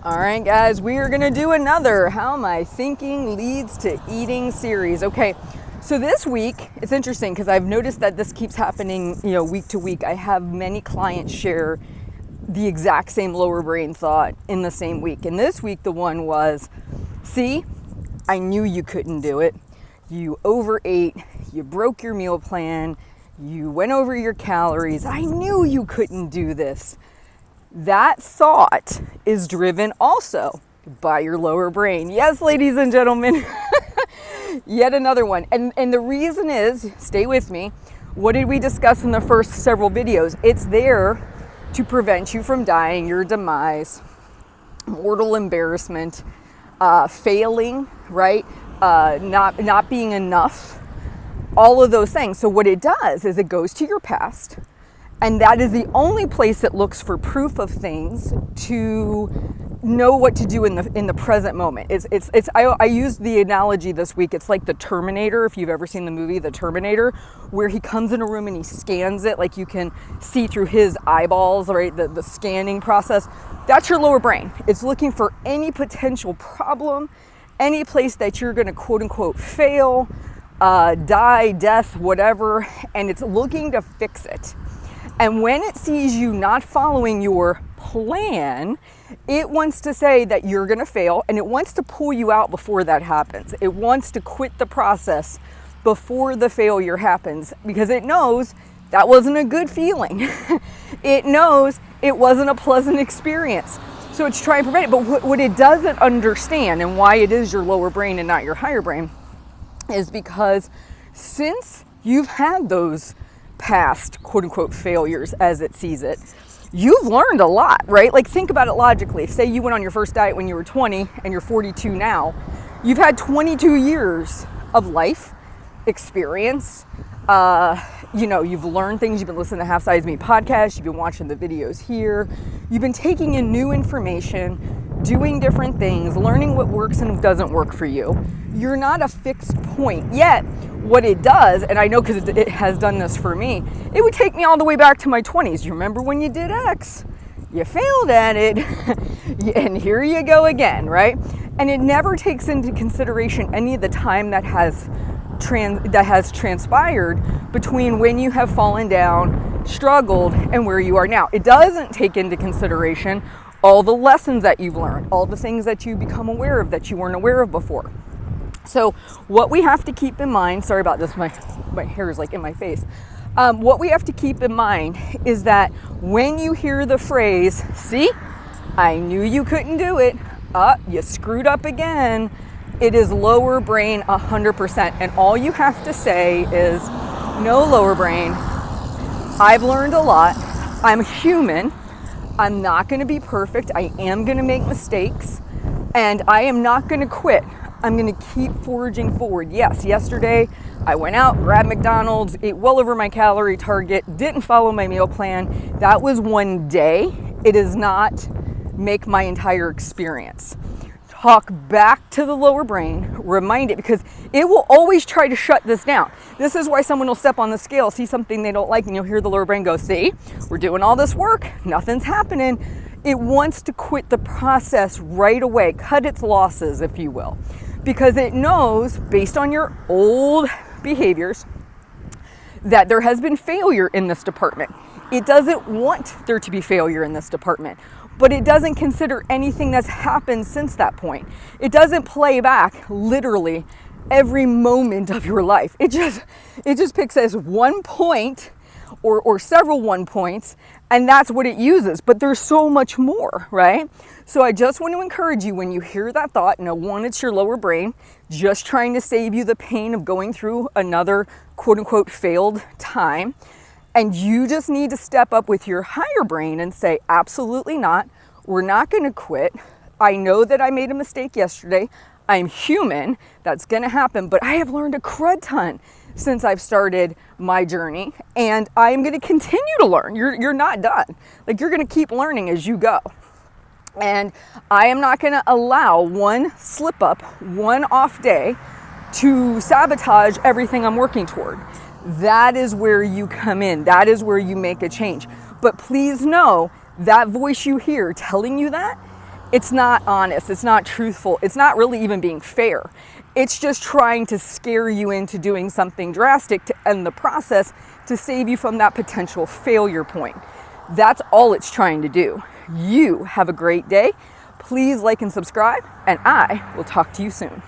All right, guys, we are going to do another How My Thinking Leads to Eating series. Okay, so this week, it's interesting because I've noticed that this keeps happening, week to week. I have many clients share the exact same lower brain thought in the same week. And this week, the one was, see, I knew you couldn't do it. You overate, you broke your meal plan, you went over your calories. I knew you couldn't do this. That thought is driven also by your lower brain. Yes, ladies and gentlemen, yet another one. And the reason is, stay with me, what did we discuss in the first several videos? It's there to prevent you from dying, your demise, mortal embarrassment, failing, right? Not being enough, all of those things. So what it does is it goes to your past. And that is the only place it looks for proof of things to know what to do in the present moment. I used the analogy this week. It's like the Terminator, if you've ever seen the movie The Terminator, where he comes in a room and he scans it, like you can see through his eyeballs, right? The scanning process. That's your lower brain. It's looking for any potential problem, any place that you're going to quote unquote fail, die, death, whatever, and it's looking to fix it. And when it sees you not following your plan, it wants to say that you're going to fail, and it wants to pull you out before that happens. It wants to quit the process before the failure happens because it knows that wasn't a good feeling. It knows it wasn't a pleasant experience. So it's trying to prevent it. But what it doesn't understand, and why it is your lower brain and not your higher brain, is because since you've had those past quote unquote failures as it sees it, you've learned a lot, right? Like think about it logically. Say you went on your first diet when you were 20 and you're 42 now. You've had 22 years of life experience. You've learned things. You've been listening to Half Size Me podcast. You've been watching the videos here. You've been taking in new information, doing different things, learning what works and doesn't work for you. You're not a fixed point yet. What it does, and I know because it has done this for me, it would take me all the way back to my 20s. You remember when you did X? You failed at it, and here you go again, right? And it never takes into consideration any of the time that has transpired between when you have fallen down, struggled, and where you are now. It doesn't take into consideration all the lessons that you've learned, all the things that you become aware of that you weren't aware of before. So what we have to keep in mind, sorry about this, my hair is like in my face. What we have to keep in mind is that when you hear the phrase, see, I knew you couldn't do it, you screwed up again, it is lower brain 100%. And all you have to say is, no, lower brain, I've learned a lot, I'm human, I'm not going to be perfect, I am going to make mistakes, and I am not going to quit. I'm going to keep forging forward. Yes, yesterday I went out, grabbed McDonald's, ate well over my calorie target, didn't follow my meal plan. That was one day. It does not make my entire experience. Talk back to the lower brain, remind it, because it will always try to shut this down. This is why someone will step on the scale, see something they don't like, and you'll hear the lower brain go, see, we're doing all this work, nothing's happening. It wants to quit the process right away, cut its losses, if you will. Because it knows, based on your old behaviors, that there has been failure in this department. It doesn't want there to be failure in this department, but it doesn't consider anything that's happened since that point. It doesn't play back literally every moment of your life. It just picks as one point or several 1 points, and that's what it uses. But there's so much more, right? So I just want to encourage you, when you hear that thought, no, one, it's your lower brain just trying to save you the pain of going through another quote unquote failed time. And you just need to step up with your higher brain and say, absolutely not. We're not going to quit. I know that I made a mistake yesterday. I'm human. That's going to happen. But I have learned a crud ton since I've started my journey, and I'm going to continue to learn. You're not done. Like, you're going to keep learning as you go. And I am not going to allow one slip up, one off day to sabotage everything I'm working toward. That is where you come in. That is where you make a change. But please know that voice you hear telling you that it's not honest, it's not truthful, it's not really even being fair. It's just trying to scare you into doing something drastic to end the process to save you from that potential failure point. That's all it's trying to do. You have a great day. Please like and subscribe, and I will talk to you soon.